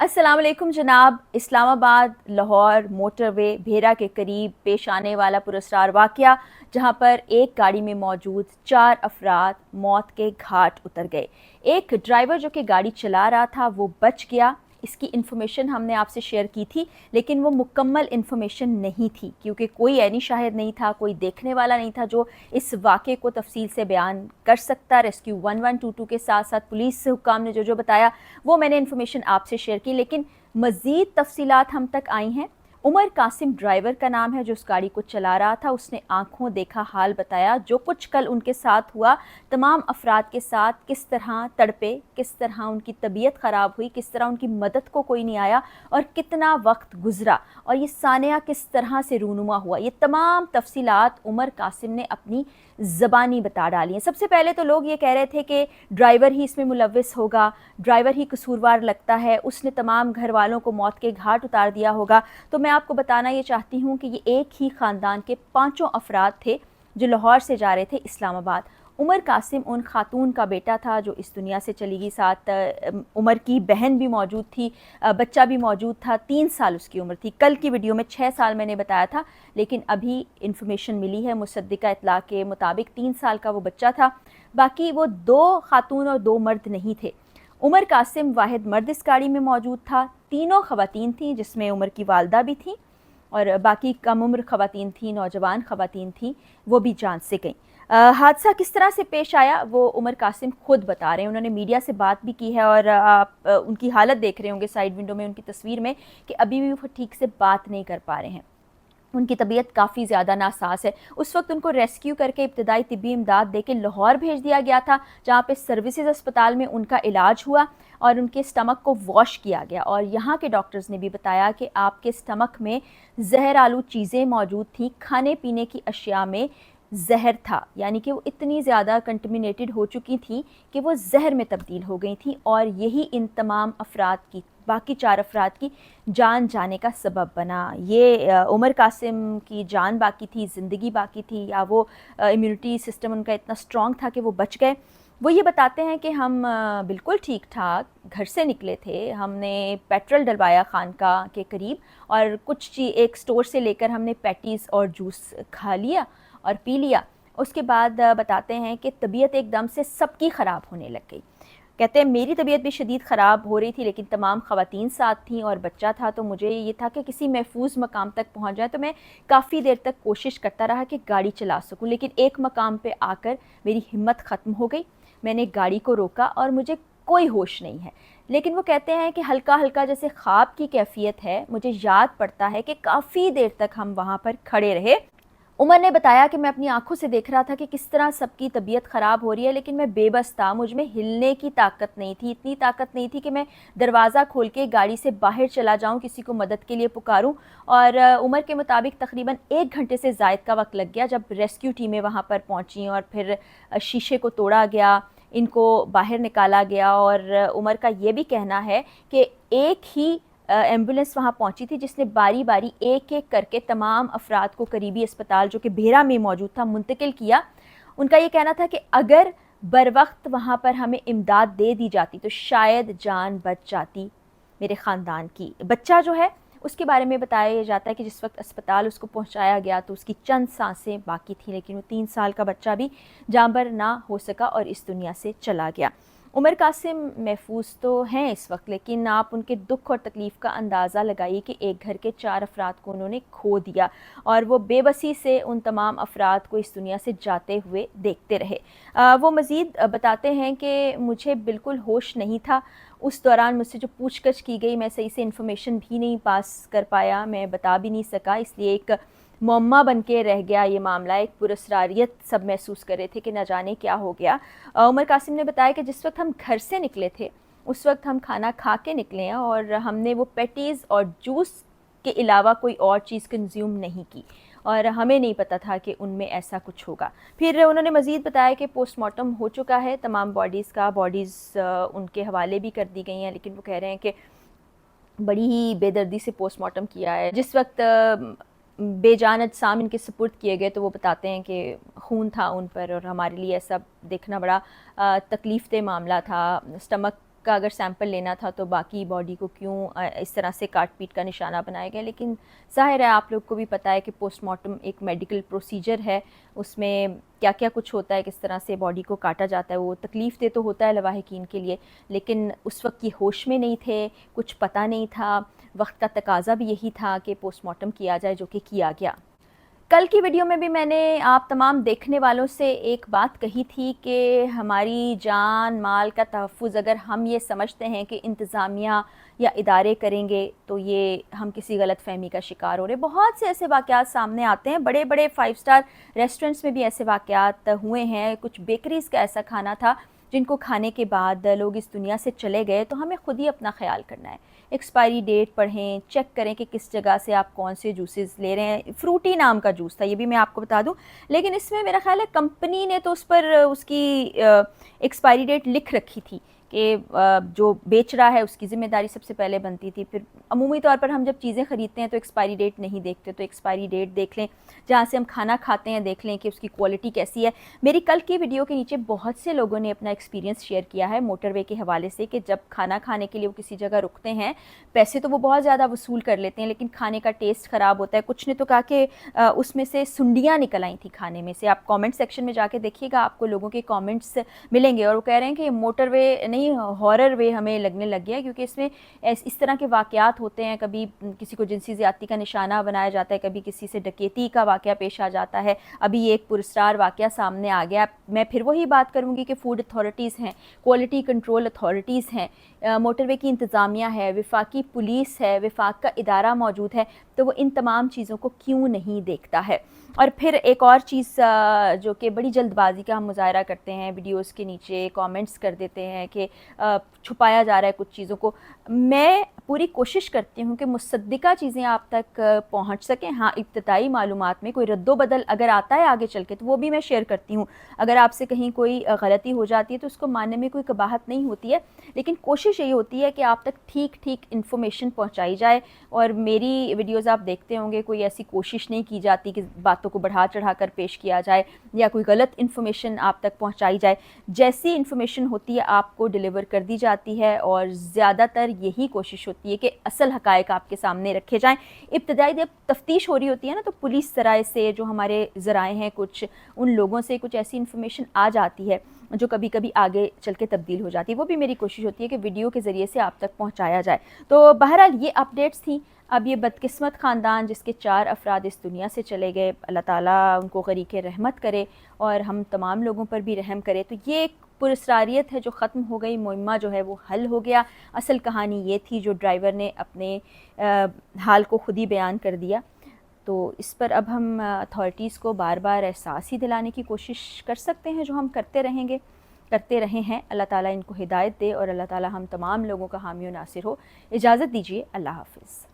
अस्सलाम वालेकुम जनाब। इस्लामाबाद लाहौर मोटरवे भेरा के करीब पेश आने वाला पुरस्कार वाक़या, जहां पर एक गाड़ी में मौजूद 4 अफराद मौत के घाट उतर गए। एक ड्राइवर जो कि गाड़ी चला रहा था वो बच गया। इसकी इन्फॉर्मेशन हमने आपसे शेयर की थी, लेकिन वो मुकम्मल इन्फॉर्मेशन नहीं थी क्योंकि कोई ऐनी शाहिद नहीं था, कोई देखने वाला नहीं था जो इस वाक़े को तफसील से बयान कर सकता। रेस्क्यू 1122 के साथ साथ पुलिस हुक्काम ने जो बताया वो मैंने इन्फॉर्मेशन आपसे शेयर की, लेकिन मज़ीद तफसीलात हम तक आई हैं। उमर कासिम ड्राइवर का नाम है जो उस गाड़ी को चला रहा था। उसने आंखों देखा हाल बताया, जो कुछ कल उनके साथ हुआ, तमाम अफराद के साथ किस तरह तड़पे, किस तरह उनकी तबीयत ख़राब हुई, किस तरह उनकी मदद को कोई नहीं आया और कितना वक्त गुजरा और ये सानिया किस तरह से रूनुमा हुआ, ये तमाम तफसीलात उमर कासिम ने अपनी ज़बानी बता डाली हैं। सबसे पहले तो लोग ये कह रहे थे कि ड्राइवर ही इसमें मुलव्विस होगा, ड्राइवर ही कसूरवार लगता है, उसने तमाम घर वालों को मौत के घाट उतार दिया होगा। तो मैं आपको बताना ये चाहती हूँ कि ये एक ही ख़ानदान के 5 अफराद थे जो लाहौर से जा रहे थे इस्लामाबाद। उमर कासिम उन खातून का बेटा था जो इस दुनिया से चली गई। साथ उमर की बहन भी मौजूद थी, बच्चा भी मौजूद था। 3 साल उसकी उम्र थी। कल की वीडियो में 6 साल मैंने बताया था, लेकिन अभी इन्फॉर्मेशन मिली है मुसद्दिका इत्तला के मुताबिक 3 साल का वो बच्चा था। बाकी वो 2 खातून और 2 मर्द नहीं थे। उमर कासिम वाहिद मर्द इस गाड़ी में मौजूद था। तीनों ख़वातीन थीं, जिसमें उमर की वालदा भी थी और बाकी कम उम्र ख़वातीन थी, नौजवान ख़वातीन थी, वो भी जान से गईं। हादसा किस तरह से पेश आया वो उमर कासिम खुद बता रहे हैं। उन्होंने मीडिया से बात भी की है और आप उनकी हालत देख रहे होंगे साइड विंडो में उनकी तस्वीर में कि अभी भी वो ठीक से बात नहीं कर पा रहे हैं। उनकी तबीयत काफ़ी ज़्यादा नासाज है। उस वक्त उनको रेस्क्यू करके इब्तदाई तिब्बी इमदाद देके लाहौर भेज दिया गया था, जहाँ पे सर्विसेज अस्पताल में उनका इलाज हुआ और उनके स्टमक को वॉश किया गया। और यहाँ के डॉक्टर्स ने भी बताया कि आपके स्टमक में जहर आलू चीज़ें मौजूद थीं, खाने पीने की अशिया में जहर था, यानी कि वो इतनी ज़्यादा कंटमिनेटेड हो चुकी थी कि वो जहर में तब्दील हो गई थी और यही इन तमाम अफराद की, बाकी 4 अफराद की जान जाने का सबब बना। ये उमर कासिम की जान बाकी थी, ज़िंदगी बाकी थी, या वो इम्यूनिटी सिस्टम उनका इतना स्ट्रॉन्ग था कि वो बच गए। वो ये बताते हैं कि हम बिल्कुल ठीक ठाक घर से निकले थे, हमने पेट्रोल डलवाया खानका के करीब और कुछ एक स्टोर से लेकर हमने पैटीज़ और जूस खा लिया और पी लिया। उसके बाद बताते हैं कि तबीयत एकदम से सबकी ख़राब होने लग गई। कहते हैं मेरी तबीयत भी शदीद ख़राब हो रही थी, लेकिन तमाम ख़वातीन साथ थीं और बच्चा था, तो मुझे ये था कि किसी महफूज मकाम तक पहुंच जाए। तो मैं काफ़ी देर तक कोशिश करता रहा कि गाड़ी चला सकूं, लेकिन एक मकाम पे आकर मेरी हिम्मत ख़त्म हो गई। मैंने गाड़ी को रोका और मुझे कोई होश नहीं है। लेकिन वो कहते हैं कि हल्का हल्का जैसे ख्वाब की कैफियत है। मुझे याद पड़ता है कि काफ़ी देर तक हम वहाँ पर खड़े रहे। उमर ने बताया कि मैं अपनी आंखों से देख रहा था कि किस तरह सबकी तबीयत ख़राब हो रही है, लेकिन मैं बेबस था, मुझ में हिलने की ताकत नहीं थी। इतनी ताकत नहीं थी कि मैं दरवाज़ा खोल के गाड़ी से बाहर चला जाऊं, किसी को मदद के लिए पुकारूं। और उमर के मुताबिक तकरीबन 1 घंटे से ज़ायद का वक्त लग गया जब रेस्क्यू टीमें वहाँ पर पहुँची और फिर शीशे को तोड़ा गया, इनको बाहर निकाला गया। और उमर का ये भी कहना है कि एक ही एम्बुलेंस वहाँ पहुँची थी जिसने बारी बारी एक एक करके तमाम अफराद को करीबी अस्पताल जो कि भेरा में मौजूद था मुंतकिल किया। उनका ये कहना था कि अगर बर वक्त वहाँ पर हमें इमदाद दे दी जाती तो शायद जान बच जाती मेरे ख़ानदान की। बच्चा जो है उसके बारे में बताया जाता है कि जिस वक्त अस्पताल उसको पहुँचाया गया तो उसकी चंद सांसें बाकी थी, लेकिन वो 3 साल का बच्चा भी जांबर ना हो सका और इस दुनिया से चला गया। उमर कासिम महफूज तो हैं इस वक्त, लेकिन आप उनके दुख और तकलीफ़ का अंदाज़ा लगाइए कि एक घर के 4 अफराद को उन्होंने खो दिया और वो बेबसी से उन तमाम अफराद को इस दुनिया से जाते हुए देखते रहे। वो मज़ीद बताते हैं कि मुझे बिल्कुल होश नहीं था। उस दौरान मुझसे जो पूछगछ की गई मैं सही से इन्फॉर्मेशन भी नहीं पास कर पाया, मैं बता भी नहीं सका, इसलिए एक मुअम्मा बन के रह गया ये मामला। एक पुरस्कारियत सब महसूस कर रहे थे कि न जाने क्या हो गया। उमर कासिम ने बताया कि जिस वक्त हम घर से निकले थे उस वक्त हम खाना खा के निकले हैं और हमने वो पैटीज़ और जूस के अलावा कोई और चीज़ कंज्यूम नहीं की और हमें नहीं पता था कि उनमें ऐसा कुछ होगा। फिर उन्होंने मज़ीद बताया कि पोस्टमार्टम हो चुका है तमाम बॉडीज़ का, बॉडीज़ उनके हवाले भी कर दी गई हैं, लेकिन वो कह रहे हैं कि बड़ी ही बेदर्दी से पोस्टमार्टम किया है। जिस वक्त बेजान अजसाम इनके सुपुर्द किए गए तो वो बताते हैं कि खून था उन पर और हमारे लिए ऐसा देखना बड़ा तकलीफ़ दे मामला था। स्टमक کا اگر سیمپل لینا تھا تو باقی باڈی کو کیوں اس طرح سے کاٹ پیٹ کا نشانہ بنایا گیا. لیکن ظاہر ہے آپ لوگ کو بھی پتہ ہے کہ پوسٹ مارٹم ایک میڈیکل پروسیجر ہے, اس میں کیا کیا کچھ ہوتا ہے, کس طرح سے باڈی کو کاٹا جاتا ہے. وہ تکلیف دہ تو ہوتا ہے لواحقین کے لیے, لیکن اس وقت یہ ہوش میں نہیں تھے, کچھ پتہ نہیں تھا. وقت کا تقاضا بھی یہی تھا کہ پوسٹ مارٹم کیا جائے, جو کہ کیا گیا. کل کی ویڈیو میں بھی میں نے آپ تمام دیکھنے والوں سے ایک بات کہی تھی کہ ہماری جان مال کا تحفظ اگر ہم یہ سمجھتے ہیں کہ انتظامیہ یا ادارے کریں گے تو یہ ہم کسی غلط فہمی کا شکار ہو رہے. بہت سے ایسے واقعات سامنے آتے ہیں, بڑے بڑے 5 اسٹار ریسٹورنٹس میں بھی ایسے واقعات ہوئے ہیں. کچھ بیکریز کا ایسا کھانا تھا جن کو کھانے کے بعد لوگ اس دنیا سے چلے گئے. تو ہمیں خود ہی اپنا خیال کرنا ہے, ایکسپائری ڈیٹ پڑھیں, چیک کریں کہ کس جگہ سے آپ کون سے جوسز لے رہے ہیں. فروٹی نام کا جوس تھا, یہ بھی میں آپ کو بتا دوں, لیکن اس میں میرا خیال ہے کمپنی نے تو اس پر اس کی ایکسپائری ڈیٹ لکھ رکھی تھی کہ جو بیچ رہا ہے اس کی ذمہ داری سب سے پہلے بنتی تھی. پھر عمومی طور پر ہم جب چیزیں خریدتے ہیں تو ایکسپائری ڈیٹ نہیں دیکھتے, تو ایکسپائری ڈیٹ دیکھ لیں. جہاں سے ہم کھانا کھاتے ہیں دیکھ لیں کہ اس کی کوالٹی کیسی ہے. میری کل کی ویڈیو کے نیچے بہت سے لوگوں نے اپنا ایکسپیرینس شیئر کیا ہے موٹر وے کے حوالے سے کہ جب کھانا کھانے کے لیے وہ کسی جگہ رکتے ہیں, پیسے تو وہ بہت زیادہ وصول کر لیتے ہیں لیکن کھانے کا ٹیسٹ خراب ہوتا ہے. کچھ نے تو کہا کہ اس میں سے سنڈیاں نکل آئی تھیں کھانے میں سے. آپ کامنٹ سیکشن میں جا کے دیکھیے گا, آپ کو لوگوں کے کامنٹس ملیں گے, اور وہ کہہ رہے ہیں کہ موٹر وے نہیں ہارر وے ہمیں لگنے لگ گیا, کیونکہ اس میں اس طرح کے واقعات ہوتے ہیں. کبھی کسی کو جنسی زیادتی کا نشانہ بنایا جاتا ہے, کبھی کسی سے ڈکیتی کا واقعہ پیش آ جاتا ہے. ابھی ایک پراسرار واقعہ سامنے آ گیا. میں پھر وہی بات کروں گی کہ فوڈ اتھارٹیز ہیں, کوالٹی کنٹرول اتھارٹیز ہیں, موٹر وے کی انتظامیہ ہے, وفاقی پولیس ہے, وفاق کا ادارہ موجود ہے, تو وہ ان تمام چیزوں کو کیوں نہیں دیکھتا ہے. اور پھر ایک اور چیز جو کہ بڑی جلد بازی کا ہم مظاہرہ کرتے ہیں, ویڈیوز کے نیچے کامنٹس کر دیتے ہیں کہ چھپایا جا رہا ہے کچھ چیزوں کو. میں پوری کوشش کرتی ہوں کہ مصدقہ چیزیں آپ تک پہنچ سکیں. ہاں, ابتدائی معلومات میں کوئی رد و بدل اگر آتا ہے آگے چل کے تو وہ بھی میں شیئر کرتی ہوں. اگر آپ سے کہیں کوئی غلطی ہو جاتی ہے تو اس کو ماننے میں کوئی قباحت نہیں ہوتی ہے, لیکن کوشش یہی ہوتی ہے کہ آپ تک ٹھیک انفارمیشن پہنچائی جائے. اور میری ویڈیوز آپ دیکھتے ہوں گے, کوئی ایسی کوشش نہیں کی جاتی کہ باتوں کو بڑھا چڑھا کر پیش کیا جائے یا کوئی غلط انفارمیشن آپ تک پہنچائی جائے. جیسی انفارمیشن ہوتی ہے آپ کو ڈیلیور کر دی جاتی ہے, اور زیادہ تر یہی کوشش ہوتی ہے کہ اصل حقائق آپ کے سامنے رکھے جائیں. ابتدائی جب تفتیش ہو رہی ہوتی ہے نا, تو پولیس ذرائع سے, جو ہمارے ذرائع ہیں کچھ, ان لوگوں سے کچھ ایسی انفارمیشن آ جاتی ہے جو کبھی کبھی آگے چل کے تبدیل ہو جاتی ہے. وہ بھی میری کوشش ہوتی ہے کہ ویڈیو کے ذریعے سے آپ تک پہنچایا جائے. تو بہرحال یہ اپڈیٹس تھیں. اب یہ بدقسمت خاندان جس کے 4 افراد اس دنیا سے چلے گئے, اللہ تعالیٰ ان کو غریق رحمت کرے اور ہم تمام لوگوں پر بھی رحم کرے. تو یہ ایک پراسراریت ہے جو ختم ہو گئی, معمہ جو ہے وہ حل ہو گیا. اصل کہانی یہ تھی جو ڈرائیور نے اپنے حال کو خود ہی بیان کر دیا. تو اس پر اب ہم اتھارٹیز کو بار بار احساس ہی دلانے کی کوشش کر سکتے ہیں, جو ہم کرتے رہے ہیں. اللہ تعالیٰ ان کو ہدایت دے اور اللہ تعالیٰ ہم تمام لوگوں کا حامی و ناصر ہو. اجازت دیجیے, اللہ حافظ.